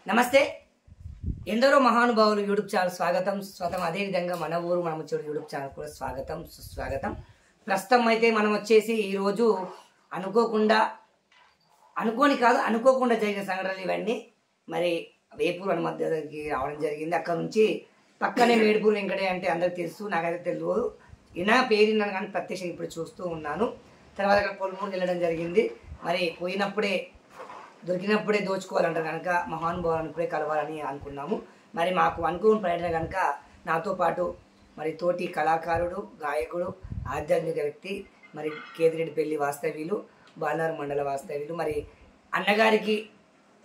నమస్తే. ఎందరో మహానుభావులు యూట్యూబ్ ఛానల్ స్వాగతం. అదేవిధంగా మన ఊరు మన ముచ్చోడు యూట్యూబ్ ఛానల్ కూడా సుస్వాగతం. ప్రస్తుతం అయితే మనం వచ్చేసి ఈరోజు అనుకోకుండా జరిగిన సంఘటనలు ఇవన్నీ. మరి వేపూరు అని మధ్యకి రావడం జరిగింది. అక్కడ నుంచి పక్కనే మేడిపూరు వెంకటే అంటే అందరికి తెలుసు, నాకైతే తెలియదు. ఈయన పేరున్నాను కానీ ప్రత్యక్షంగా ఇప్పుడు చూస్తూ ఉన్నాను. తర్వాత అక్కడ పొలమూరు వెళ్ళడం జరిగింది. మరి దొరికినప్పుడే దోచుకోవాలంటారు కనుక మహానుభావులను ఇప్పుడే కలవాలని అనుకున్నాము. మరి మాకు అనుకోని పర్యటన కనుక నాతో పాటు మరి తోటి కళాకారుడు, గాయకుడు, ఆధ్యాత్మిక వ్యక్తి మరి కేదిరెడ్డిపల్లి వాస్తవ్యులు, బాలారు మండల వాస్తవ్యులు, మరి అన్నగారికి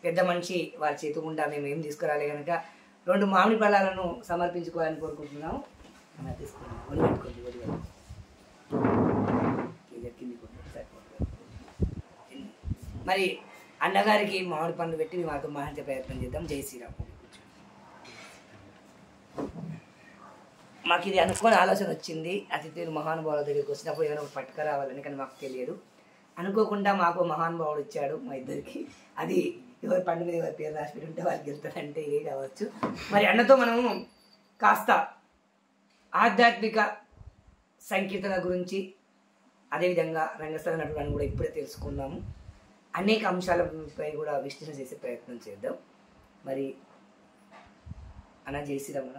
పెద్ద మనిషి వారి చేతి గుండా మేము ఏం తీసుకురాలే కనుక 2 మామిడి పళ్ళాలను సమర్పించుకోవాలని కోరుకుంటున్నాము. మరి అన్నగారికి మామిడి పండు పెట్టి మేము మాతో మాట్లాడే ప్రయత్నం చేద్దాం. జై శ్రీరామ్. మాకు ఇది అనుకోని ఆలోచన వచ్చింది. అతిథులు మహానుభావుల దగ్గరికి వచ్చినప్పుడు ఏదైనా ఒక పట్టుకురావాలని, కానీ మాకు తెలియదు. అనుకోకుండా మాకు మహానుభావుడు ఇచ్చాడు మా ఇద్దరికి. అది ఎవరి పండు మీద ఎవరి పేరు రాసి పెట్టి ఉంటే వాళ్ళకి వెళ్తారంటే ఇదే కావచ్చు. మరి అన్నతో మనము కాస్త ఆధ్యాత్మిక సంకీర్తన గురించి, అదేవిధంగా రంగస్థల నటులను కూడా ఇప్పుడే తెలుసుకున్నాము. అనేక అంశాలపై కూడా విశ్లేషణ చేసే ప్రయత్నం చేద్దాం. మరి అన్న జై శ్రీరామ్.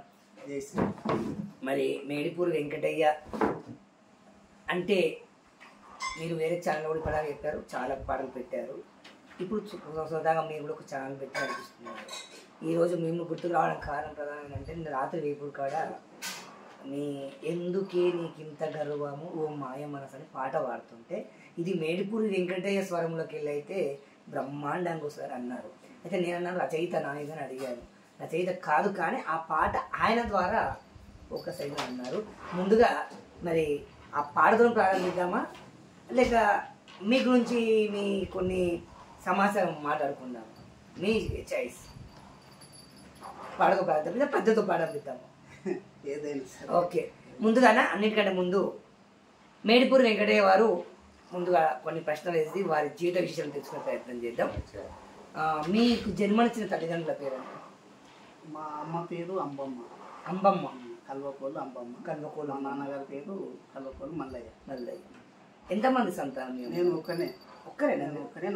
మరి మేడిపూరు వెంకటయ్య అంటే మీరు వేరే ఛానల్ కూడా పడాలి చెప్పారు, చాలా పాటలు పెట్టారు. ఇప్పుడు సొంతంగా మీరు కూడా ఒక ఛానల్ పెట్టి అనిపిస్తున్నారు. ఈరోజు మేము గుర్తుకు రావడం కారణం ప్రధానం ఏంటంటే, నేను రాత్రి వేపూరు కాడ ఎందుకే నీకింత గర్వము ఓ మాయ మనసు అని పాట పాడుతుంటే, ఇది మేడిపూరి వెంకటయ్య స్వరంలోకి వెళ్ళి అయితే బ్రహ్మాండంగా వస్తారు అన్నారు. అయితే నేను అన్నాను రచయిత నాయకుని అడిగాను. రచయిత కాదు, కానీ ఆ పాట ఆయన ద్వారా ఒకసారిగా అన్నారు. ముందుగా మరి ఆ పాటతో ప్రారంభిద్దామా, లేక మీ గురించి మీ కొన్ని సమాచారం మాట్లాడుకుందాం? మీ చాయిస్. పాటతో ప్రారంభిద్దాం, పద్ధతితో ప్రారంభిద్దాము. ఓకే. ముందుగానే అన్నిటికంటే ముందు మేడిపూరి వెంకటయ్య వారు ముందుగా కొన్ని ప్రశ్నలు వేసి వారి జీవిత విషయాలు తెలుసుకునే ప్రయత్నం చేద్దాం. మీకు జన్మనిచ్చిన తల్లిదండ్రుల పేరు? మా అమ్మ పేరు అంబమ్మ. కల్వకోలు అంబమ్మ. కల్వకోలు. మా నాన్నగారి పేరు కల్వకోలు మల్లయ్య. ఎంతమంది సంతానం? నేను ఒక్కనే.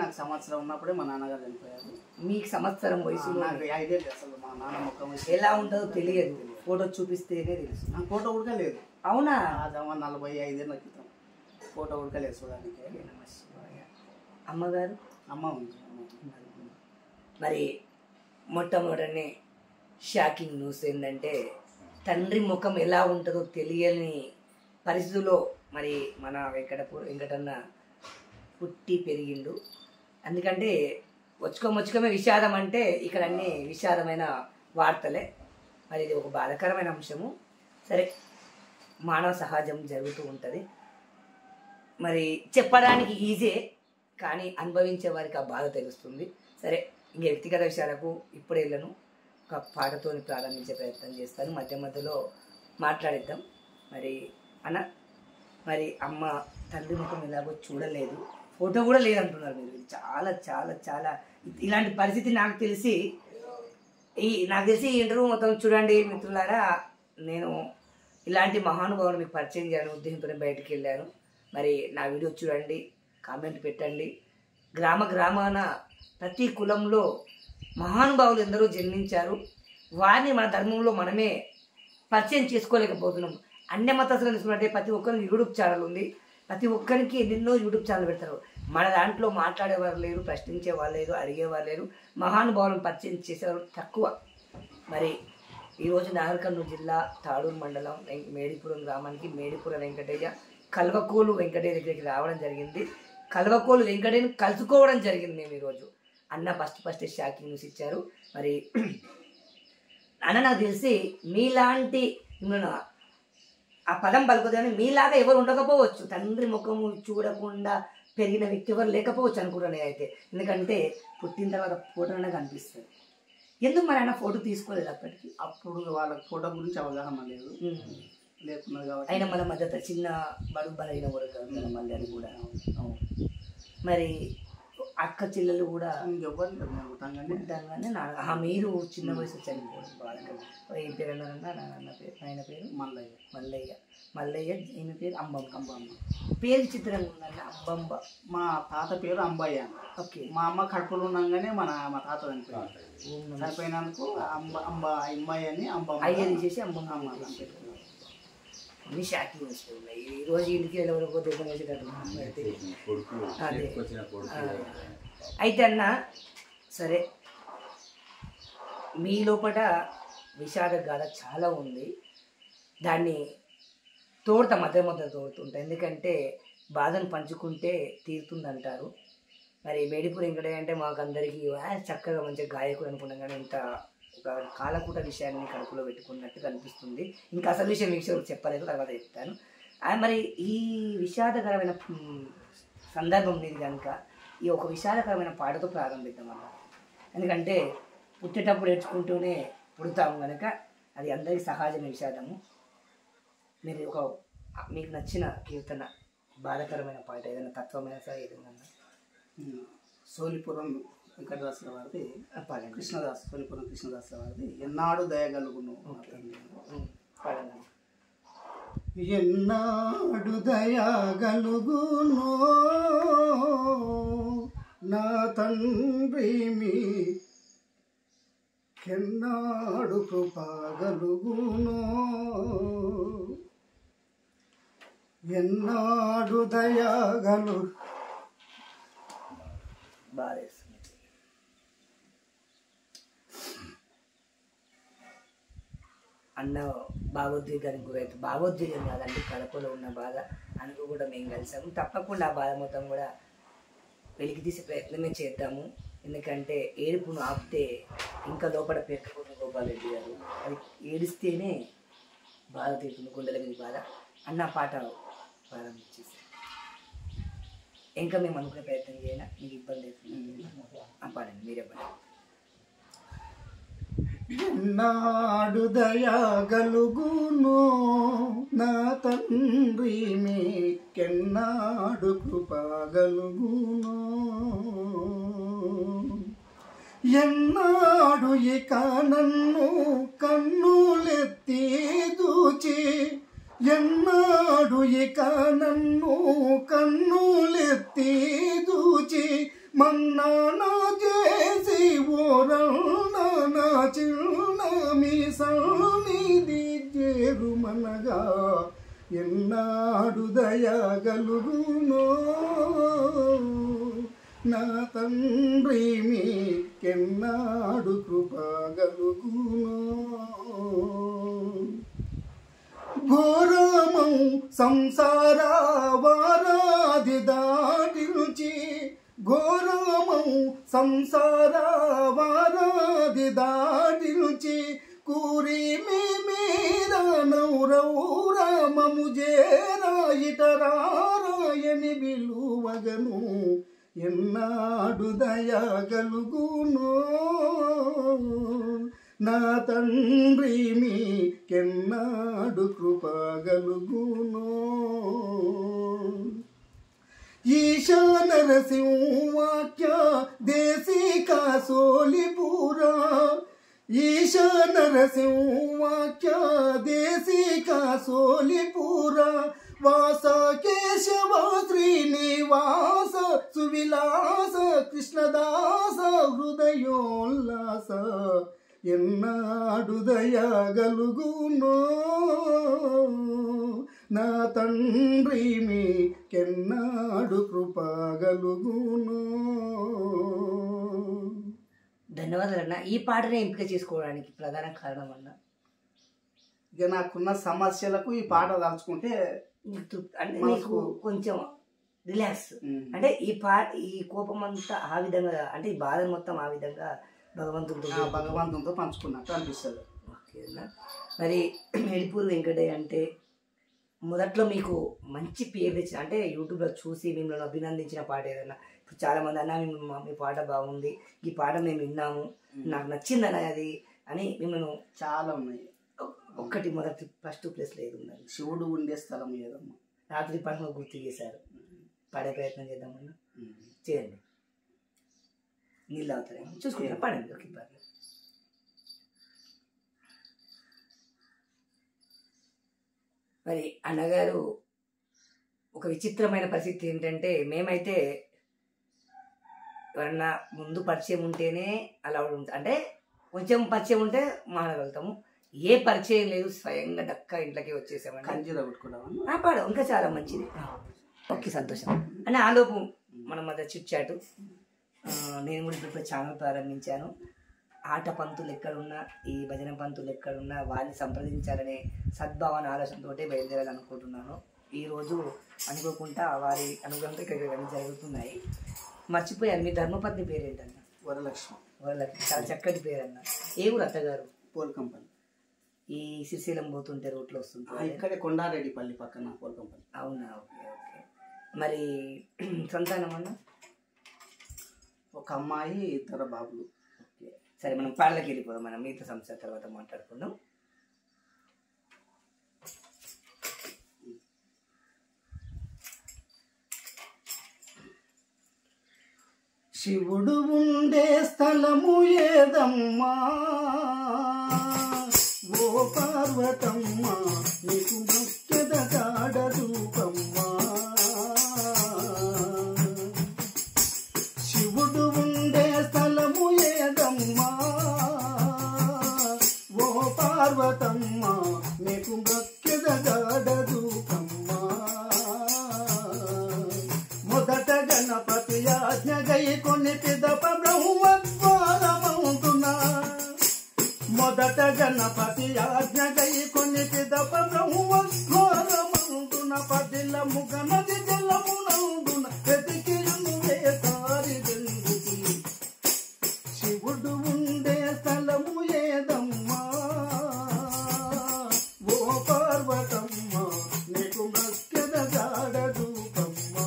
నాకు సంవత్సరం ఉన్నప్పుడే మా నాన్నగారు చనిపోయారు. మీకు సంవత్సరం వయసు? నాకు 5 ఏళ్ళు. అసలు మా నాన్న మొక్క వయసు ఎలా ఉంటుందో తెలియదు, ఫోటో చూపిస్తేనే తెలుసు. నాకు ఫోటో ఉడకలేదు. అవునా? 45 ఏళ్ళ క్రితం ఫోటో ఉడకలేదు చూడడానికి. అమ్మగారు? అమ్మ ఉంది. మరి మొట్టమొదటి షాకింగ్ న్యూస్ ఏంటంటే, తండ్రి ముఖం ఎలా ఉంటుందో తెలియని పరిస్థితుల్లో మరి మన వెంకటన్న పుట్టి పెరిగిండు. ఎందుకంటే వచ్చుకోమే విషాదం అంటే ఇక్కడ అన్ని విషాదమైన వార్తలే. మరి ఇది ఒక బాధాకరమైన అంశము. సరే, మానవ సహజం జరుగుతూ ఉంటుంది. మరి చెప్పడానికి ఈజీ, కానీ అనుభవించే వారికి ఆ బాధ తెలుస్తుంది. సరే, ఇంక వ్యక్తిగత విషయాలకు ఇప్పుడే వెళ్ళను. ఒక పాటతో ప్రారంభించే ప్రయత్నం చేస్తాను, మధ్యలో మాట్లాడిద్దాం. మరి అన్న, మరి అమ్మ తండ్రి ముఖం ఎలాగో చూడలేదు, ఫోటో కూడా లేదంటున్నారు మీరు. చాలా చాలా చాలా ఇలాంటి పరిస్థితి నాకు తెలిసి ఈ ఇంటర్వ్యూ మొత్తం చూడండి మిత్రులారా. నేను ఇలాంటి మహానుభావులు మీకు పరిచయం చేయాలని ఉద్దేశంతోనే బయటికి వెళ్ళాను. మరి నా వీడియో చూడండి, కామెంట్ పెట్టండి. గ్రామాన ప్రతి కులంలో మహానుభావులు ఎందరో జన్మించారు. వారిని మన ధర్మంలో మనమే పరిచయం చేసుకోలేకపోతున్నాం. అన్య మతస్థులు తీసుకున్నట్టే ప్రతి ఒక్కరికి యూట్యూబ్ ఛానల్ ఉంది. ప్రతి ఒక్కరికి ఎన్నెన్నో యూట్యూబ్ ఛానల్ పెడతారు. మన దాంట్లో మాట్లాడేవారు లేరు, ప్రశ్నించేవారు లేరు, అడిగేవారు లేరు. మహానుభావులను పరిచయం చేసేవారు తక్కువ. మరి ఈరోజు నాగర్ కర్నూలు జిల్లా తాడూరు మండలం మేడిపురం గ్రామానికి మేడిపుర వెంకటయ్య కల్వకోలు వెంకటయ్య దగ్గరికి రావడం జరిగింది. కల్వకోలు వెంకటయ్యను కలుసుకోవడం జరిగింది మేము ఈరోజు. అన్న ఫస్ట్ షాకింగ్ న్యూస్ ఇచ్చారు. మరి అన్న నాకు తెలిసి మీలాంటి ఆ పదం పలుకుదని మీలాగా ఎవరు ఉండకపోవచ్చు. తండ్రి ముఖము చూడకుండా పెరిగిన వ్యక్తి ఎవరు లేకపోవచ్చు అనుకుంటాను నేనైతే. ఎందుకంటే పుట్టిన తర్వాత ఫోటోనే కనిపిస్తుంది. ఎందుకు మరి ఆయన ఫోటో తీసుకోలేదు అప్పటికి? అప్పుడు వాళ్ళకి ఫోటో గురించి అవగాహన లేదు, లేకున్నది కాబట్టి. అయినా మన మధ్య చిన్న బడుగు బలైన కూడా కాదు మళ్ళీ అది కూడా. మరి అక్క చెల్లెలు కూడా ఇంకెవ్వరు పుట్టంగానే మీరు చిన్న వయసు చనిపోవడం బాధ. ఏం పేరు అన్నారన్నా? నాన్న పేరు, ఆయన పేరు మల్లయ్య. ఈమె పేరు అంబమ్మ. పేరు చిత్రంగా ఉందన్న అంబమ్మ. మా తాత పేరు అంబయ్య. ఓకే. మా అమ్మ కడుపులో ఉండగానే మా తాత చనిపోయినందుకు అంబయ్య అని అయ్య తీసేసి అంబమ్మ అన్ని షాకింగ్ వస్తున్నాయి. ఈ రోజు ఇంటికి వెళ్ళకపోతే అదే. అయితే అన్న సరే, మీ లోపల విషాద గాథ చాలా ఉంది. దాన్ని మధ్య తోడుతుంటా, ఎందుకంటే బాధను పంచుకుంటే తీరుతుంది అంటారు. మరి మేడిపూర్ వెంకటయ్య అంటే మాకు అందరికీ చక్కగా మంచిగా గాయకుడు అనుకున్నాం, కానీ ఇంత ఒక కాలకూట విషయాన్ని కడుపులో పెట్టుకున్నట్టుగా అనిపిస్తుంది. ఇంకా అసలు విషయం చెప్పలేదు, తర్వాత చెప్తాను. మరి ఈ విషాదకరమైన సందర్భం మీద కనుక ఈ ఒక విషాదకరమైన పాటతో ప్రారంభిద్దామన్నా. ఎందుకంటే పుట్టేటప్పుడు నేర్చుకుంటూనే పుడతాము కనుక అది అందరికీ సహజమైన విషాదము. మీరు మీకు నచ్చిన కీర్తన, బాధకరమైన పాట ఏదైనా, తత్వమైన సార్ ఏదైనా? సోలిపురం వెంకటదాసుల వారిది కృష్ణదాస్, సోలిపురం కృష్ణదాసుల వారిది ఎన్నాడు దయగలుగును. ఎన్నాడు దయగలుగునో నా తండ్రి మీకెన్నాడు కృపగలుగునో, ఎన్నాడు దయగలు అన్న భావోద్వేగానికి గురైతే, భావోద్వేగం కాదండి, కడపలో ఉన్న బాధ అనుకు కూడా మేము కలిసాము. తప్పకుండా ఆ బాధ మొత్తం కూడా వెలికి తీసే ప్రయత్నమే చేద్దాము. ఎందుకంటే ఏడుపును ఆపితే ఇంకా లోపల పెట్టుకున్న గోపాలరెడ్డి గారు, అది ఏడిస్తేనే బాధ తీరుతుంది, గుండెల మీద బాధ. అన్న పాట ప్రారంభించేసి ఇంకా మేము అనుకునే ప్రయత్నం చేయాలి, మీకు ఇబ్బంది అవుతుంది. పాడండి, మీరే పాడండి. ఎన్నాడు దయగలుగునో నా తండ్రి మీకెన్నాడు కృపగలుగునో, ఎన్నాడు ఇక నన్ను కన్నులెత్తి దూచి, ఎన్నాడు ఇక నన్ను కన్నులెత్తి దూచి, మన్నానా చేసి ఓరన్నా చిన్న మీ సన్నిధి చేరుమనగా, ఎన్నాడు దయగలుగునో నా తండ్రి మీకెన్నాడు కృపగలుగునో. ఘోరమౌ సంసార వారాది దాటించి, ఘోరమౌ సంసార వారాది దాటించి, కూరి మీ మీద నౌరౌరమము జేరాయిటరాయని విలువగను, ఎన్నాడు దయగలుగునో నా తండ్రి మీకెన్నాడు కృపగలుగునో. ఈశా నరసింహాఖ్య దేశిక సోలిపురా, ఈశా నరసింహాఖ్య దేశిక సోలిపురా, వాస కేశవ శ్రీనివాస సువిలాస కృష్ణదాస హృదయోల్లాస, ఎన్నాడు దయగలుగునో నా తండ్రి మీకెన్నాడు కృపగలుగునో. ధన్యవాదాలన్న. ఈ పాటనే ఎంపిక చేసుకోవడానికి ప్రధాన కారణం అన్న, ఇక నాకున్న సమస్యలకు ఈ పాట దాల్చుకుంటే అంటే నీకు కొంచెం రిలాక్స్, అంటే ఈ కోపం అంతా ఆ విధంగా, అంటే ఈ బాధ మొత్తం ఆ విధంగా భగవంతుడితో పంచుకున్నట్టు అనిపిస్తుంది. ఓకే అన్న. మరి మేడిపూర్ వెంకటయ్య అంటే మొదట్లో మీకు మంచి పేరు తెచ్చిన, అంటే యూట్యూబ్లో చూసి మిమ్మల్ని అభినందించిన పాట ఏదన్నా? ఇప్పుడు చాలామంది అన్న మీ పాట బాగుంది, ఈ పాట మేము విన్నాము, నాకు నచ్చింది అన్న అది అని మిమ్మల్ని చాలా ఉన్నాయి. ఒక్కటి మొదటి ఫస్ట్ ప్లేస్లో ఏది ఉందండి? శివుడు ఉండే స్థలం ఏదమ్మా, రాత్రి పాటను గుర్తు చేశారు, పాడే ప్రయత్నం చేద్దామన్నా, చేయండి. నీళ్ళు అవుతారేమో చూసుకుంటా పడండి. ఓకే పర్లేదు. మరి అన్నగారు ఒక విచిత్రమైన పరిస్థితి ఏంటంటే, మేమైతే ఎవరన్నా ముందు పరిచయం ఉంటేనే అలా ఉంటుంది, అంటే కొంచెం పరిచయం ఉంటే మాట్లాడగలుగుతాము. ఏ పరిచయం లేదు, స్వయంగా దక్క ఇంట్లోకి వచ్చేసామండి. కంజీరా కొట్టుకున్నావా? పాడు ఇంకా చాలా మంచిది. ఓకే సంతోషం అని ఆలోపు మన మధ్య చిట్చాటు. నేను కూడా ఇప్పుడు ఛానల్ ప్రారంభించాను. ఆట పంతులు ఎక్కడున్నా, ఈ భజన పంతులు ఎక్కడున్నా వారిని సంప్రదించాలనే సద్భావన ఆలోచనతోటే బయలుదేరాలనుకుంటున్నాను. ఈరోజు అనుకోకుండా వారి అనుగ్రహంతో ఇక్కడికి వెళ్ళి జరుగుతున్నాయి. మర్చిపోయాను, మీ ధర్మపత్ని పేరేంటన్నా? వరలక్ష్మి. వరలక్ష్మి, చాలా చక్కటి పేరు అన్న. ఏ ఊరు అత్తగారు? పోల్కంపల్లి. ఈ శ్రీశైలం పోతుంటే రూట్లో వస్తుంది ఇక్కడే కొండారెడ్డిపల్లి పక్కన పోల్కంపల్లి. అవునా? Okay okay. మరి సంతానం అన్న? ఒక అమ్మాయి, 2 బాబులు. ఓకే సరే, మనం పాటలకి వెళ్ళిపోదాం. మనం మిగతా సంస్థ తర్వాత మాట్లాడుకుందాం. శివుడు ఉండే స్థలము ఏదమ్మా ఓ పార్వతమ్మ, నీకు మొక్కెద గాఢ రూపమ్మా. శివుడు ఉండే స్థలము ఏదమ్మా ఓ పార్వతమ్మ, నీకు మొక్కెద గాఢ రూపమ్మా. మొదట గణపతి ఆజ్ఞగై కొని పిదప బ్రహ్మద్వారమౌతున్నా. మొదట గణపతి ఆజ్ఞగై కొని పిదప బ్రహ్మద్వారమౌతున్న. పదిల ముగనది జలమునందున వెతికిరును వేసారి వెందుకి. శివుడు ఉండే స్థలము ఏదమ్మా ఓ పార్వతమ్మ, నీకు మొక్కెద గాఢ రూపమ్మా.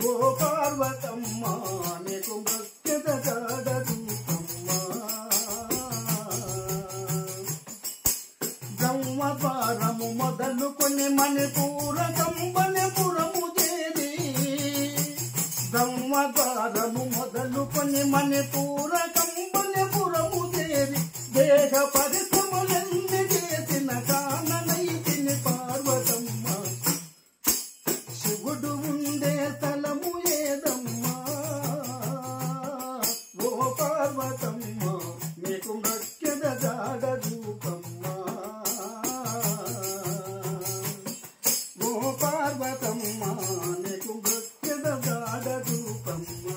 ఓ పార్వతమ్మ, నీకు మొక్కెద గాఢ రూపమ్మా. బ్రహ్మద్వారము మొదలుకొని మణిపూర కంబనపురము చేరి. బ్రహ్మద్వారము మొదలుకొని మణిపూర కంబనపురము చేరి. దేహ పరిశ్రమలెన్ని చేసిన కాననైతిని పార్వతమ్మ. శివుడు ఉండే స్థలము ఏదమ్మా ఓ పార్వతమ్మ, నీకు మొక్కెద గాఢ రూపమ్మా. ఓ పార్వతమ్మ, నీకు మొక్కెద గాఢ రూపమ్మా.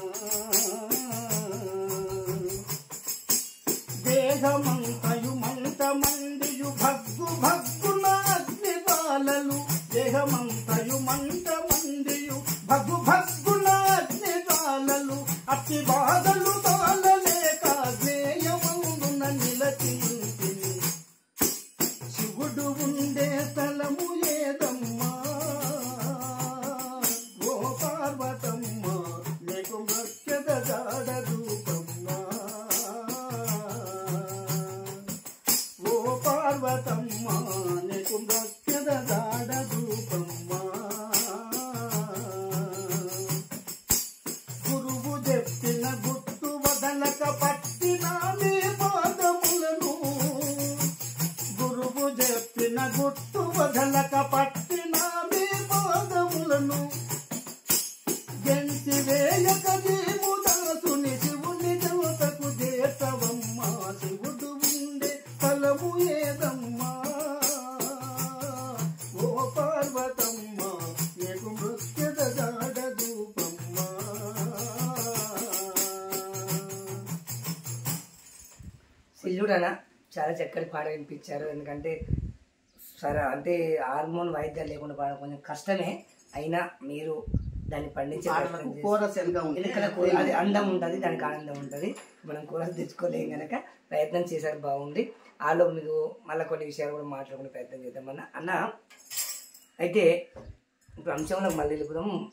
దేహమంతయు మంట మండియు భగ్గు భగ్గున అగ్నివాలలు. దేహమంతయు మంట మండియు భగ్గు భగ్గున అగ్నివాలలు. అతి బాధలు తాళలేక జ్ఞేయమందున నిలచింటిని. శివుడు ఉండే స్థలము ఏదమ్మా ఓ పార్వతమ్మ, నీకు మొక్కెద గాఢ రూపమ్మా. ఓ పార్వతమ్మ, నీకు మొక్కెద గాఢ రూపమ్మా. గురువు చెప్పిన గుర్తు వదలక పట్టిన మీ పాదములను. గురువు చెప్పిన గుర్తు వదలక పట్టిన మీ పాదములను. గెంటి వేయక జీవుదాసుని శివుని దేవతకు చేతవమ్మా. శివుడు ఉండే స్థలము ఏదమ్మా ఓ పార్వతమ్మ, నీకు మొక్కెద గాఢ రూపమ్మా. సిల్లుడన చాలా చక్కటి పాట వినిపించారు. ఎందుకంటే సరే అంటే హార్మోన్ వాయిద్యాలు లేకుండా పాడడం కొంచెం కష్టమే, అయినా మీరు దాన్ని పండించే ప్రయత్నం చేసి- కోరస్ ఎనక ఉంటే వెనకాల అది అందం ఉంటుంది, దానికి ఆనందం ఉంటుంది. మనం కూర తెచ్చుకోలేం కనుక ప్రయత్నం చేశారు, బాగుంది. ఆలో మీకు మళ్ళీ కొన్ని విషయాలు కూడా మాట్లాడుకునే ప్రయత్నం చేద్దామన్న అన్న. అయితే ఇప్పుడు అంశంలోకి మళ్ళీ వెళ్ళిపోదాం.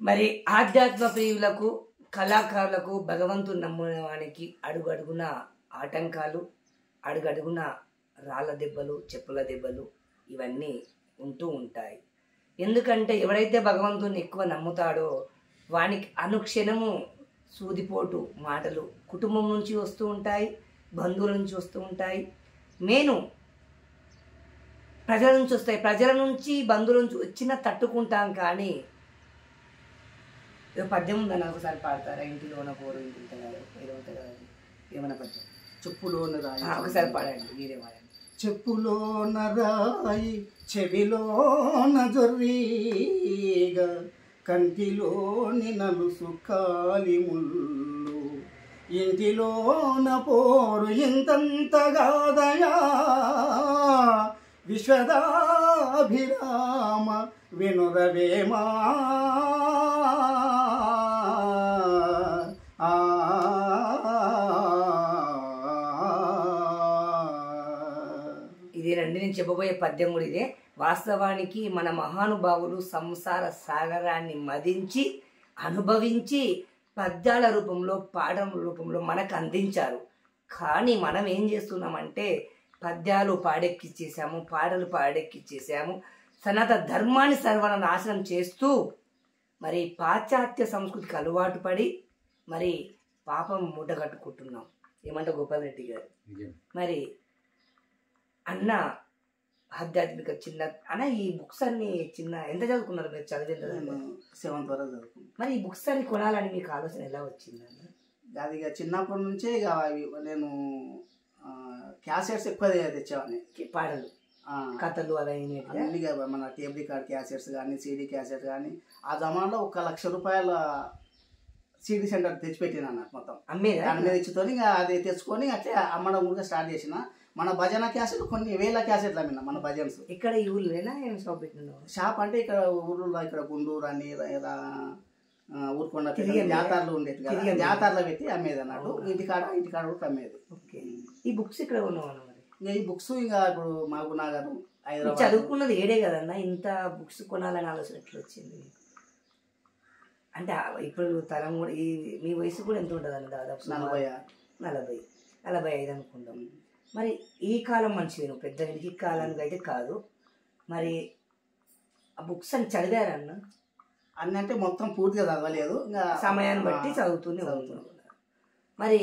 మరి ఆధ్యాత్మ ప్రియులకు, కళాకారులకు, భగవంతుని నమ్మునే వానికి అడుగడుగున ఆటంకాలు, అడుగడుగున రాళ్ళ దెబ్బలు, చెప్పుల దెబ్బలు ఇవన్నీ ఉంటూ ఉంటాయి. ఎందుకంటే ఎవరైతే భగవంతుని ఎక్కువ నమ్ముతాడో వానికి అనుక్షణము సూదిపోటు మాటలు కుటుంబం నుంచి వస్తూ ఉంటాయి, బంధువుల నుంచి వస్తూ ఉంటాయి, మెయిన్ ప్రజల నుంచి వస్తాయి. ప్రజల నుంచి బంధువుల నుంచి వచ్చినా తట్టుకుంటాం. కానీ పద్యం ఉందని ఒకసారి పాడతారా? ఇంటిలోన పోరు ఇంటి ఏదో ఉంటుంది కదా, ఏమన్నా పద్యం? చెప్పులోన రాయి. ఒకసారి పాడండి, మీరే పాడండి. చెప్పులోన రాయి చెవిలోన జొర్రీగా కంటిలోని నలుసు కాలి ముళ్ళు ఇంటిలోన పోరు ఇంతంతగాదయా విశ్వదాభిరామ వినురవేమా ఇది రండి, నేను చెప్పబోయే పద్యం కూడా ఇదే. వాస్తవానికి మన మహానుభావులు సంసార సాగరాన్ని మదించి అనుభవించి పద్యాల రూపంలో పాఠం రూపంలో మనకు అందించారు. కానీ మనం ఏం చేస్తున్నామంటే పద్యాలు పాడెక్కిచ్చేసాము, పాటలు పాడెక్కిచ్చేసాము, సనాతన ధర్మాన్ని సర్వనాశనం చేస్తూ మరి పాశ్చాత్య సంస్కృతికి అలవాటు పడి మరి పాపం మూట కట్టుకుంటున్నాం. ఏమంటే గోపాల్ రెడ్డి గారు మరి అన్న ఆధ్యాత్మిక చిన్న అన్న ఈ బుక్స్ అన్ని చిన్న ఎంత చదువుకున్నారు మీరు? చదివిన 7th వరకు చదువుకున్నాను. మరి ఈ బుక్స్ అన్ని కొనాలని మీకు ఆలోచన ఎలా వచ్చిందన్న? అది ఇక చిన్నప్పటి నుంచే ఇక నేను క్యాసెట్స్ ఎక్కువ తెచ్చేవాడిని. పాటలు కథలు అవన్నీ మన టేప్ రికార్డ్ క్యాసెట్స్ కానీ సీడీ క్యాసెట్ కానీ ఆ జమాన్లో 1 లక్ష రూపాయల సీడీ సెంటర్ తెచ్చిపెట్టిన అన్నట్టు మొత్తం అమ్మేదా? దాని మీద ఇచ్చుకొని ఇంకా అది తెచ్చుకొని అట్లే అమ్మడం కూడా స్టార్ట్ చేసిన. మన భజన క్యాసెట్లు కొన్ని వేల క్యాసెట్లు అమ్మిన మన భజన్స్. ఇక్కడ ఈ ఊళ్ళోనా ఏం షాప్ పెట్టినావు? షాప్ అంటే ఇక్కడ ఊర్లో ఇక్కడ గుండూరు అని ఊరుకొండ జాతరలు ఉండేది కదా, జాతరలో పెట్టి అమ్మేది అన్నట్టు. ఇంటికాడ కూడా అమ్మేది. ఓకే, ఈ బుక్స్ ఇక్కడ ఉన్నావు మరి? ఇంకా ఈ బుక్స్ ఇంకా ఇప్పుడు మహబూబ్నగర్ హైదరాబాద్. చదువుకున్నది ఏడే కదన్నా, ఇంత బుక్స్ కొనాలని ఆలోచన ఎట్లా వచ్చింది? అంటే ఇప్పుడు తరం కూడా మీ వయసు కూడా ఎంత ఉంటుంది అన్న? దాదాపు 40-45 అనుకుంటాం. మరి ఈ కాలం మంచిది, నువ్వు పెద్ద ఈ కాలానికి అయితే కాదు. మరి ఆ బుక్స్ అని చదివారన్న? అన్నీ అంటే మొత్తం పూర్తిగా చదవలేదు, ఇంకా సమయాన్ని బట్టి చదువుతూనే ఉంటున్నాను. మరి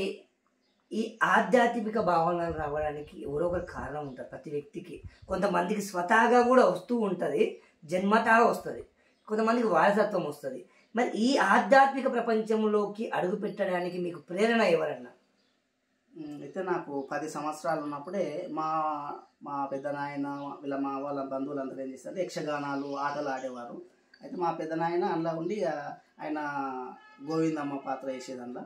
ఈ ఆధ్యాత్మిక భావనలు రావడానికి ఎవరో ఒక కారణం ఉంటుంది ప్రతి వ్యక్తికి. కొంతమందికి స్వతహాగా కూడా వస్తూ ఉంటుంది, జన్మతా వస్తుంది, కొంతమందికి వారసత్వం వస్తుంది. మరి ఈ ఆధ్యాత్మిక ప్రపంచంలోకి అడుగు పెట్టడానికి మీకు ప్రేరణ ఎవరన్నా? అయితే నాకు 10 సంవత్సరాలు ఉన్నప్పుడే మా పెద్ద నాయన వాళ్ళ బంధువులందరూ ఏం చేస్తారు, యక్షగానాలు ఆటలు ఆడేవారు. అయితే మా పెద్ద నాయన అందులో ఉండి ఆయన గోవిందమ్మ పాత్ర వేసేది, అందులో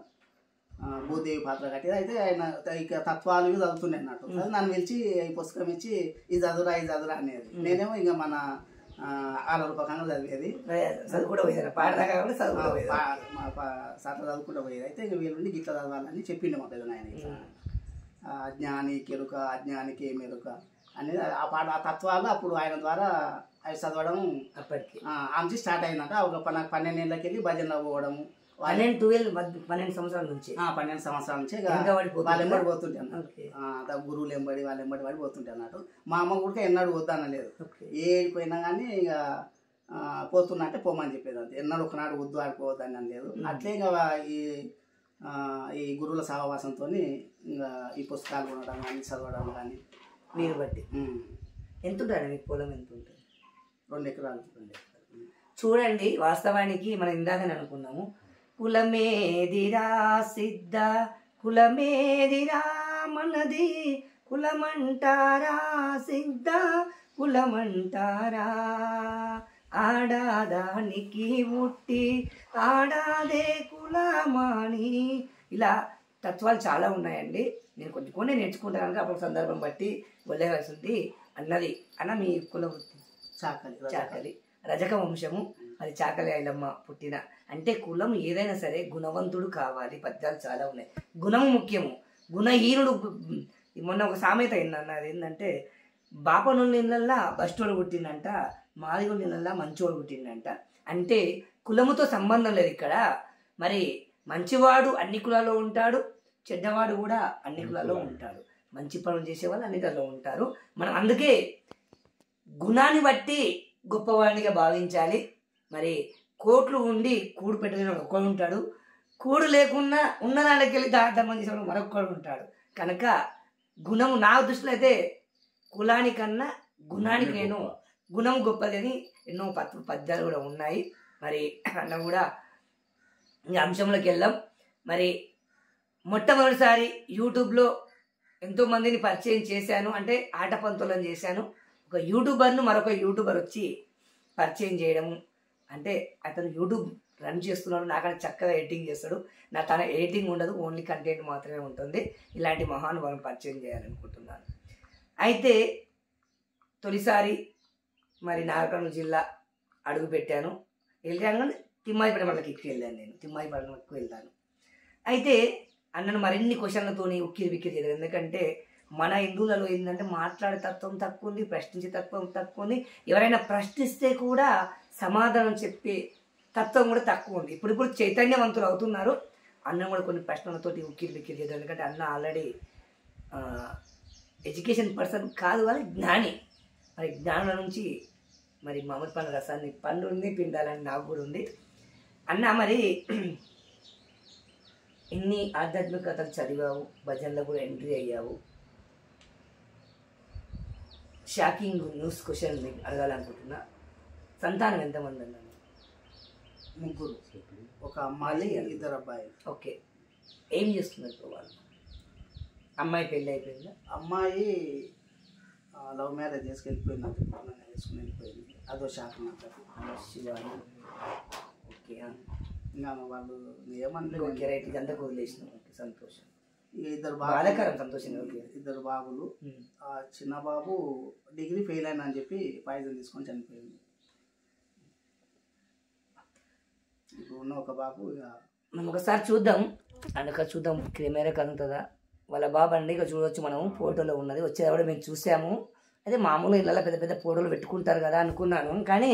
భూదేవి పాత్ర కట్టేది. అయితే ఆయన ఇక తత్వాలు చదువుతుండే అన్నట్టు. నన్ను పిలిచి ఈ పుస్తకం ఇచ్చి ఇది చదువురా అనేది. నేనేమో ఇక మన ఆలరూపకంగా చదివేది, చదువుకుంటూ పోయేది. అయితే ఇక వీళ్ళుండి గిట్ల చదవాలని చెప్పిండు మా పెద్ద నాయన. అజ్ఞానికి ఎరుక అజ్ఞానికి మెరుక అనేది ఆ తత్వాలు అప్పుడు ఆయన ద్వారా అవి చదవడం అప్పటికి ఆమె స్టార్ట్ అయిందంట. ఒక 12 ఏళ్ళకి వెళ్ళి భజనలో పోవడము. 12 సంవత్సరాల నుంచి 12 సంవత్సరాల నుంచి వాళ్ళు ఎంబడి పోతుంటాను, గురువులు ఎంబడి వాళ్ళు ఎంబడి పడి పోతుంటే అన్నట్టు. మా అమ్మ కూడా ఎన్నడూ వద్దనలేదు, ఏడిపోయినా కానీ ఇక పోతున్నా అంటే పోమని చెప్పేది. అంతే, ఎన్నడూ ఒకనాడు వద్దు ఆడిపోవద్దని అనలేదు. అట్లే ఇక ఈ గురువుల సహవాసంతో ఇంకా ఈ పుస్తకాలు కొనడం కానీ చదవడం కానీ మీరు బట్టి. ఎంత ఉంటుంది మీకు పొలం? ఎంత ఉంటుంది? 2 ఎకరాలు. చూడండి, వాస్తవానికి మనం ఇందాకనే అనుకున్నాము, కులమేదిరా సిద్ధ కులమేదిరా మనది, కులమంటారా సిద్ధ కులమంటారా, ఆడాదానికి ముట్టి ఆడాదే కులమాని. ఇలా తత్వాలు చాలా ఉన్నాయండి. నేను కొన్ని నేర్చుకుంటాను కనుక అప్పుడు సందర్భం బట్టి వదిలేవాల్సి ఉంది. అన్నది అన్న మీ కుల వృత్తి చాకలి రజక వంశము, అది చాకలి ఐలమ్మ పుట్టిన. అంటే కులం ఏదైనా సరే గుణవంతుడు కావాలి. పద్యాలు చాలా ఉన్నాయి. గుణము ముఖ్యము, గుణహీనుడు. మొన్న ఒక సామెత అయిందన్న, అది ఏంటంటే బాపనుల ఇళ్ళల్లా బస్టోడు పుట్టిందంట, మాదిగోళ్ళ ఇళ్ళల్లా మంచోడు పుట్టిందంట. అంటే కులముతో సంబంధం లేదు ఇక్కడ. మరి మంచివాడు అన్ని కులాల్లో ఉంటాడు, చెడ్డవాడు కూడా అన్ని కులాల్లో ఉంటాడు. మంచి పనులు చేసేవాళ్ళు అన్ని దానిలో ఉంటారు. మనం అందుకే గుణాన్ని బట్టి గొప్పవాడినిగా భావించాలి. మరి కోట్లు ఉండి కూడు పెట్టిన ఒక్కడు ఉంటాడు, కూడు లేకున్నా ఉన్నదానికి వెళ్ళి దాటమని చేసేవాడు మరొక్కడు ఉంటాడు. కనుక గుణము నా దృష్టిలో అయితే కులానికన్నా గుణానికి నేను గుణం గొప్పది అని ఎన్నో పద్యాలు కూడా ఉన్నాయి. మరి అన్న కూడా ఈ అంశంలోకి వెళ్దాం. మరి మొట్టమొదటిసారి యూట్యూబ్లో ఎంతోమందిని పరిచయం చేశాను, అంటే ఆట పంతులను చేశాను. ఒక యూట్యూబర్ను మరొక యూట్యూబర్ వచ్చి పరిచయం చేయడము, అంటే అతను యూట్యూబ్ రన్ చేస్తున్నాడు, నాకన్నా చక్కగా ఎడిటింగ్ చేస్తాడు. నా తన ఎడిటింగ్ ఉండదు, ఓన్లీ కంటెంట్ మాత్రమే ఉంటుంది. ఇలాంటి మహానుభావులను పరిచయం చేయాలనుకుంటున్నాను. అయితే తొలిసారి మరి నాగర్కర్నూలు జిల్లా అడుగు పెట్టాను. వెళ్ళాను కానీ తిమ్మాయిపేట మండలికి వెళ్ళాను. నేను తిమ్మాయిపేటకు వెళ్తాను. అయితే అన్నను మరిన్ని క్వశ్చన్లతోని ఉక్కిరి బిక్కిరి చేయలేదు. ఎందుకంటే మన హిందువులలో ఏంటంటే మాట్లాడే తత్వం తక్కువ ఉంది, ప్రశ్నించే తత్వం తక్కువ ఉంది. ఎవరైనా ప్రశ్నిస్తే కూడా సమాధానం చెప్పే తత్వం కూడా తక్కువ ఉంది. ఇప్పుడు చైతన్యవంతులు అవుతున్నారు. అన్న కూడా కొన్ని ప్రశ్నలతోటి ఉక్కిరి బిక్కిరి చేయలేదు. ఎందుకంటే అన్న ఆల్రెడీ ఎడ్యుకేషన్ పర్సన్ కాదు కానీ జ్ఞాని. మరి జ్ఞానుల నుంచి మరి మామిడి పండ్ల రసాన్ని పండుని పిండాలని నాకు కూడా ఉంది. అన్న మరి ఎన్ని ఆధ్యాత్మికతలు చదివావు, భజనలో కూడా ఎంట్రీ అయ్యావు. షాకింగ్ న్యూస్ క్వశ్చన్ మీకు అడగాలనుకుంటున్నా. సంతానం ఎంతమంది అన్నాను? 3, ఒక అమ్మాయి 2 అబ్బాయిలు. ఓకే. ఏం చేస్తున్నారు ఇప్పుడు వాళ్ళు? అమ్మాయి పెళ్ళి అయిపోయిందా? అమ్మాయి లవ్ మ్యారేజ్ చేసుకెళ్ళిపోయింది, వేసుకుని వెళ్ళిపోయింది. అదో షాక్ నాకు. ఓకే. ఇంకా వాళ్ళు ఏమనలేదు. Okay, right. ఇదంతా వదిలేసిన. ఓకే, సంతోషం. 2 బాధాకరం, సంతోషం. ఓకే. 2 బాబులు. చిన్న బాబు డిగ్రీ ఫెయిల్ అయినా అని చెప్పి పాయిజన్ తీసుకొని చనిపోయింది. ఇప్పుడు ఉన్న ఒక బాబు ఇక మనం ఒకసారి చూద్దాం, అందుక చూద్దాం కెమెరా కదుగుతుందా. వాళ్ళ బాబు అండి, ఇక చూడవచ్చు మనం. ఫోటోలో ఉన్నది వచ్చేది మేము చూసాము. అదే మామూలుగా ఇళ్ళలో పెద్ద పెద్ద ఫోటోలు పెట్టుకుంటారు కదా అనుకున్నాను, కానీ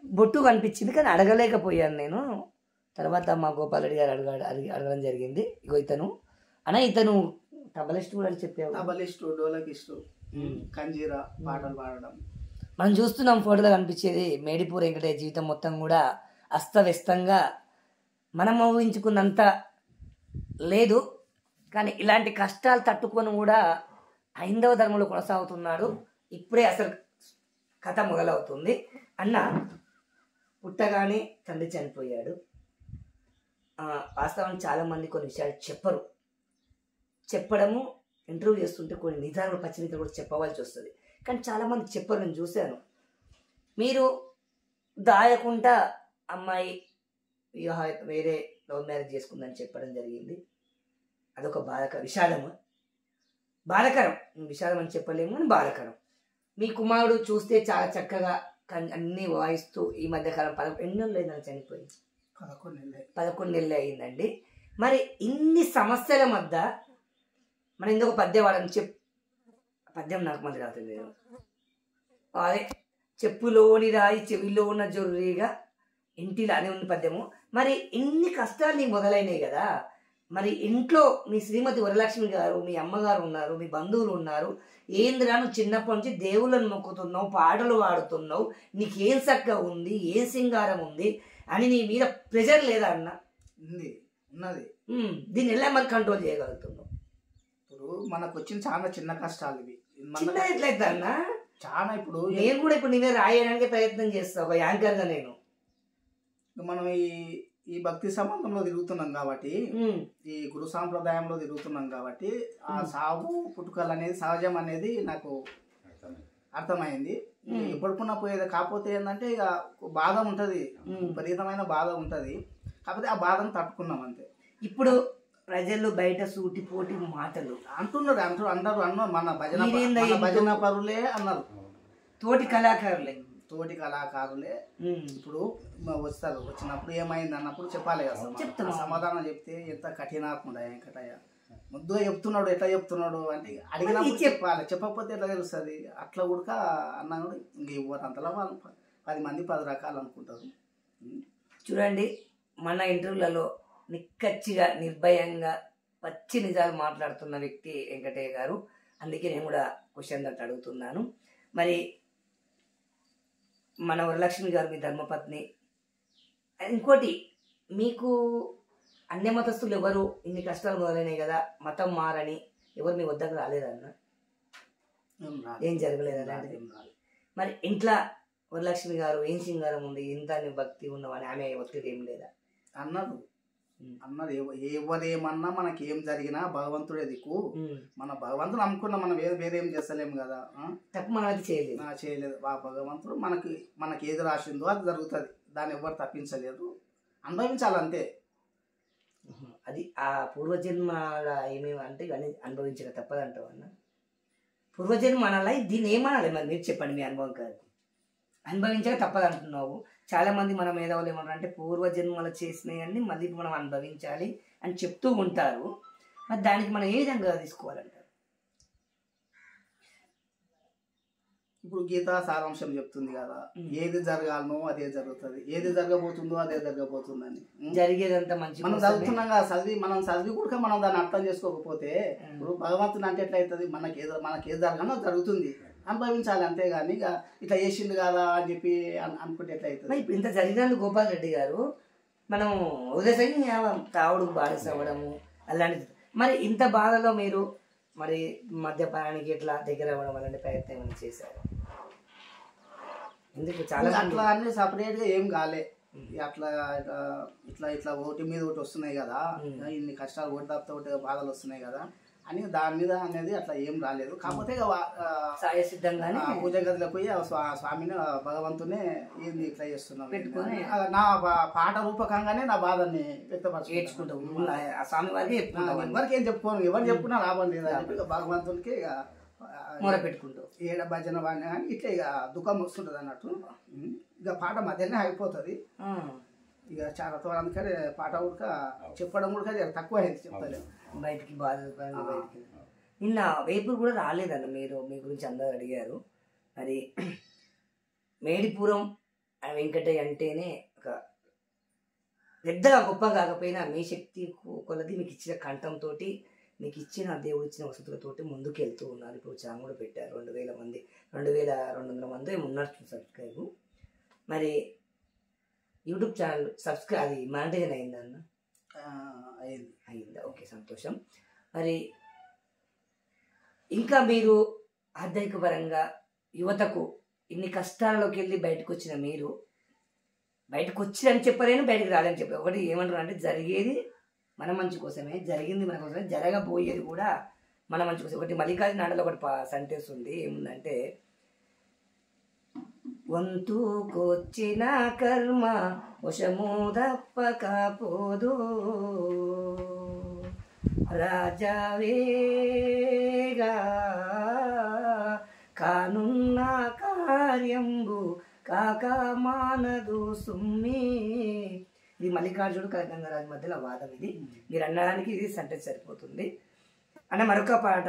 బొట్టు కనిపించింది కానీ అడగలేకపోయాను నేను. తర్వాత మా గోపాల్ రెడ్డి గారు అడగడం జరిగింది. ఇగో ఇతను తబలిస్టు కూడా అని చెప్పావు. తబలిస్టు, డోలకిస్టు, కంజీరా పాటలు పాడడం. మనం చూస్తున్నాం ఫోటోలో కనిపించేది. మేడిపూర్ వెంకటేష్ జీవితం మొత్తం కూడా అస్తవ్యస్తంగా మనం ఊహించుకున్నంత లేదు, కానీ ఇలాంటి కష్టాలు తట్టుకొని కూడా హైందవ ధర్మంలో కొనసాగుతున్నాడు. ఇప్పుడే అసలు కథ మొదలవుతుంది. అన్న పుట్టగానే తండ్రి చనిపోయాడు. వాస్తవానికి చాలామంది కొన్ని విషయాలు చెప్పడము, ఇంటర్వ్యూ చేస్తుంటే కొన్ని నిజాలు పచ్చినితలు కూడా చెప్పవలసి వస్తుంది, కానీ చాలామంది చెప్పరు. నేను చూశాను. మీరు దాయకుండా అమ్మాయి వేరే లవ్ మ్యారేజ్ చేసుకుందని చెప్పడం జరిగింది. అదొక బాధాకరం. విషాదం అని చెప్పలేము కానీ బాధాకరం. మీ కుమారుడు చూస్తే చాలా చక్కగా అన్నీ వాయిస్తూ ఈ మధ్యకాలం 11 నెలలు అయిందని చనిపోయింది. 11 నెలలు అయిందండి. మరి ఇన్ని సమస్యల మధ్య మనం ఇంకొక పద్యం వాడని పద్యం నాకు మధ్య రాలేదు. అదే చెప్పులోని రాయి చెవిలో ఉన్న జొర్రీగా ఇంటిలో అని ఉన్న పద్యము. మరి ఇన్ని కష్టాలు నీకు మొదలైనవి కదా, మరి ఇంట్లో మీ శ్రీమతి వరలక్ష్మి గారు, మీ అమ్మగారు ఉన్నారు, మీ బంధువులు ఉన్నారు. ఏందిరా నువ్వు చిన్నప్పటి నుంచి దేవుళ్ళని మొక్కుతున్నావు, పాటలు పాడుతున్నావు, నీకేం చక్క ఉంది, ఏం సింగారం ఉంది అని నీ మీద ప్రెజర్ లేదా అన్న? ఉన్నది. దీన్ని ఎలా మనం కంట్రోల్ చేయగలుగుతున్నావు? ఇప్పుడు మనకు వచ్చిన చాలా చిన్న కష్టాలు ఇవి. ఎట్లయితే అన్న చాలా ఇప్పుడు నేను కూడా ఇప్పుడు నీ మీద రాయడానికి ప్రయత్నం చేస్తా ఒక యాంకర్గా. నేను మనం ఈ భక్తి సంబంధంలో తిరుగుతున్నాం కాబట్టి, ఈ గురు సాంప్రదాయంలో తిరుగుతున్నాం కాబట్టి ఆ సాగు పుట్టుకలు అనేది సహజం అనేది నాకు అర్థమైంది. ఎప్పుడుకున్నా పోయేది. కాకపోతే ఏంటంటే ఇక బాధ ఉంటుంది, విపరీతమైన బాధ ఉంటుంది. కాకపోతే ఆ బాధను తట్టుకున్నాం అంతే. ఇప్పుడు ప్రజలు బయట సూటిపోటి మాటలు అంటారు మన భజన పరులే అన్నారు, తోటి కళాకారులే. ఇప్పుడు వస్తారు, వచ్చినప్పుడు ఏమైంది అన్నప్పుడు చెప్పాలి కదా. సమాధానం చెప్తే ఎంత కఠినాత్ముడా వెంకటయ్య, ముద్దుగా చెప్తున్నాడు, ఎట్లా చెప్తున్నాడు అంటే అడిగినప్పుడు చెప్పాలి. చెప్పకపోతే ఎట్లా తెలుస్తుంది? అట్లా కూడా అన్నా కూడా ఇంక ఇవ్వరు. అంతలా వాళ్ళు 10 మంది 10 రకాలు అనుకుంటారు. చూడండి, మన ఇంటర్వ్యూలలో నిక్కచ్చిగా నిర్భయంగా పచ్చి నిజాలు మాట్లాడుతున్న వ్యక్తి వెంకటయ్య గారు. అందుకే నేను కూడా క్వశ్చన్ అడుగుతున్నాను. మరి మన వరలక్ష్మి గారు మీ ధర్మపత్ని. ఇంకోటి, మీకు అన్య మతస్థులు ఎవరు ఇన్ని కష్టాలు మొదలైనాయి కదా మతం మారని ఎవరు మీ వద్దకు రాలేదన్న? ఏం జరగలేదు అలాంటిది? మరి ఇంట్లో వరలక్ష్మి గారు ఏం సింగారం ఉంది, ఇంత భక్తి ఉన్నవని ఆమె ఒత్తిడి ఏం లేదా? అన్నారు ఎవరేమన్నా మనకి ఏం జరిగినా భగవంతుడే దిక్కు. మన భగవంతుడు నమ్ముకున్నా మనం వేరేం చేస్తలేము కదా. తప్పు మనం అది చేయలేదు. ఆ భగవంతుడు మనకి ఏది రాసిందో అది జరుగుతుంది. దాన్ని ఎవరు తప్పించలేదు, అనుభవించాలి అంతే. అది ఆ పూర్వజన్మ ఏమేమి అంటే ఇవన్నీ అనుభవించక తప్పదంటావు అన్న. పూర్వజన్మ అనాలా, దీన్ని ఏమనాలి మరి మీరు చెప్పండి మీ అనుభవం కాదు. అనుభవించక తప్పదంటున్నావు. చాలా మంది మన మేధావులు ఏమన్నారు అంటే పూర్వజన్మలు చేసినవన్నీ మళ్ళీ మనం అనుభవించాలి అని చెప్తూ ఉంటారు. మరి దానికి మనం ఏ విధంగా తీసుకోవాలంటారు? ఇప్పుడు గీతా సారాంశం చెప్తుంది కదా, ఏది జరగాలనో అదే జరుగుతుంది, ఏది జరగబోతుందో అదే జరగబోతుందని. జరిగేదంతా మంచి మనం చదువుతున్నాం కదా, మనం చదివి కూడా మనం దాన్ని అర్థం చేసుకోకపోతే ఇప్పుడు భగవంతుడు అంటే ఎట్లయితుంది, మనకేది జరగాలో జరుగుతుంది, అనుభవించాలి అంతేగాని ఇక ఇట్లా చేసింది కదా అని చెప్పి అనుకుంటే ఎట్లయితుంది. ఇప్పుడు ఇంత జరిగినందుకు గోపాల్ రెడ్డి గారు మనం ఉదయం తావుడుకు బానిస అవ్వడము అలాంటిది. మరి ఇంత బాధలో మీరు మరి మద్యపానానికి ఇట్లా దగ్గర అవ్వడం అలాంటి ప్రయత్నం ఏమైనా చేశారు? ఎందుకు చాలా అట్లా అన్ని సపరేట్గా ఏం కాలే. అట్లా ఇట్లా ఇట్లా ఒకటి మీద ఒకటి వస్తున్నాయి కదా, ఇన్ని కష్టాలు ఒకటి తప్ప ఒకటి బాధలు వస్తున్నాయి కదా అని దాని మీద అనేది అట్లా ఏం రాలేదు. కాకపోతే సిద్ధంగానే పూజ గదిలో పోయి స్వామిని భగవంతునే ఏంది ఇట్లా చేస్తున్నాం పెట్టుకొని నా పాట రూపకంగానే నా బాధని వ్యక్తపరచుకుంటాం. స్వామి వారికి ఎవరికి ఏం చెప్పుకోను, ఎవరు చెప్పుకున్నా లాభం లేదా భగవంతునికి ఇక మొర పెట్టుకుంటాం. ఏడ భజన వాడిన కానీ ఇట్లా ఇక దుఃఖం వస్తుంటది అన్నట్టు. ఇక పాట మధ్యనే అయిపోతుంది. ఇక చాలా త్వర అందుకని పాట ఉడక చెప్పడం కూడా తక్కువ అయింది, చెప్తలేదు బయటికి బాధ బయటికి. నిన్న వేపులు కూడా రాలేదన్న, మీరు మీ గురించి అందరూ అడిగారు. మరి మేడిపురం వెంకటయ్య అంటేనే ఒక పెద్దగా గొప్ప కాకపోయినా మీ శక్తి కొలది మీకు ఇచ్చిన కంఠంతో మీకు ఇచ్చిన దేవుడు ఇచ్చిన వసతులతోటి ముందుకు వెళ్తూ ఉన్నారు. ఇప్పుడు ఛానల్ కూడా పెట్టారు, 2000 మంది 2200 మంది ఉన్నారు సబ్స్క్రైబ్. మరి యూట్యూబ్ ఛానల్ సబ్స్క్రైబ్ అది మానిటైజేషన్ అయిందా అన్న? అయిందా? ఓకే, సంతోషం. మరి ఇంకా మీరు ఆర్థిక పరంగా యువతకు ఇన్ని కష్టాలలోకి వెళ్ళి బయటకు వచ్చిన మీరు, బయటకు వచ్చిరని చెప్పలేను, బయటకు రాలని చెప్పారు. ఒకటి ఏమంటారు అంటే జరిగేది మన మంచి కోసమే, జరిగింది మన కోసమే, జరగబోయేది కూడా మన మంచి కోసం. ఒకటి మల్లికార్జున నాటలో ఒకటి సెంటెన్స్ ఉంది, ఏముందంటే వంతుకొచ్చిన కర్మ వశము తప్పకపోదు రాజావేగా కానున్న కార్యంబు కాక మానదు సుమ్మి. ఇది మల్లికార్జునుడు కనకంగరాజు మధ్యలో వాదం. ఇది మీరు అనడానికి ఇది సెంటెన్స్ సరిపోతుంది అన్న. మరొక పాట,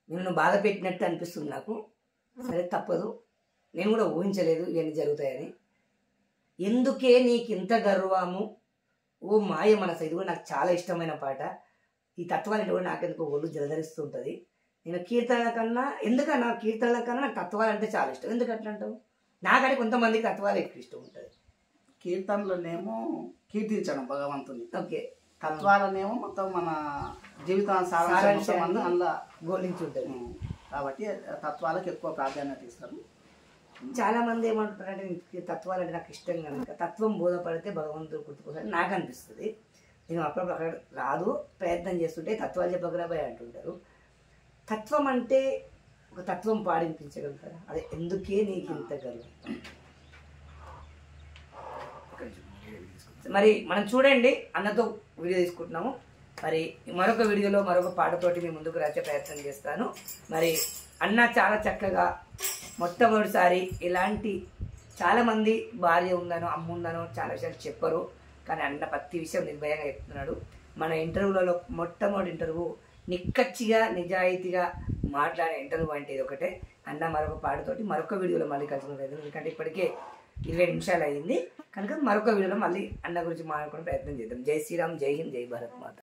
నిన్ను బాధ పెట్టినట్టు అనిపిస్తుంది నాకు. సరే తప్పదు, నేను కూడా ఊహించలేదు ఇవన్నీ జరుగుతాయని. ఎందుకే నీకింత గర్వము ఓ మాయ మనసు. ఇది కూడా నాకు చాలా ఇష్టమైన పాట. ఈ తత్వాలు కూడా నాకెందుకు ఒళ్ళు జలధరిస్తూ ఉంటుంది. నేను కీర్తనల కన్నా ఎందుకన్నా కీర్తనల కన్నా నాకు తత్వాలు అంటే చాలా ఇష్టం. ఎందుకు అట్లా అంటావు? నాకంటే కొంతమందికి తత్వాలు ఎక్కువ ఇష్టం ఉంటుంది. కీర్తనలోనేమో కీర్తించడం భగవంతుని, ఓకే, తత్వాలనేమో మొత్తం మన జీవితాన్ని అందులో గోలించి ఉంటుంది. కాబట్టి తత్వాలకు ఎక్కువ ప్రాధాన్యత ఇస్తారు. చాలా మంది ఏమంటారంటే తత్వాలు అంటే నాకు ఇష్టం కనుక తత్వం బోధపడితే భగవంతుడు గుర్తుకోసని నాకు అనిపిస్తుంది. నేను అప్పుడప్పుడు అక్కడ రాదు ప్రయత్నం చేస్తుంటే తత్వాలు చెప్పగలబాయి అంటుంటారు. తత్వం అంటే ఒక తత్వం పాడించగలుగుతారా? అదే ఎందుకే నీకు ఇంత గర్వం. మరి మనం చూడండి, అన్నతో వీడియో తీసుకుంటున్నాము. మరి మరొక వీడియోలో మరొక పాటతోటి మీ ముందుకు రాచే ప్రయత్నం చేస్తాను. మరి అన్న చాలా చక్కగా మొట్టమొదటిసారి ఇలాంటి చాలామంది భార్య ఉందనో అమ్మ ఉందనో చాలా విషయాలు చెప్పరు, కానీ అన్న ప్రతి విషయం నిర్భయంగా చెప్తున్నాడు. మన ఇంటర్వ్యూలలో మొట్టమొదటి ఇంటర్వ్యూ నిక్కచ్చిగా నిజాయితీగా మాట్లాడే ఇంటర్వ్యూ అంటే ఇది ఒకటే. అన్న మరొక పాటతోటి మరొక వీడియోలో మళ్ళీ కలుసుకున్నాం. ఎందుకంటే ఇప్పటికే 20 నిమిషాలు అయింది కనుక మరొక వీడియోలో మళ్ళీ అన్న గురించి మాట్లాడుకునే ప్రయత్నం చేద్దాం. జై శ్రీరామ్, జై హింద్, జై భారత్ మాత.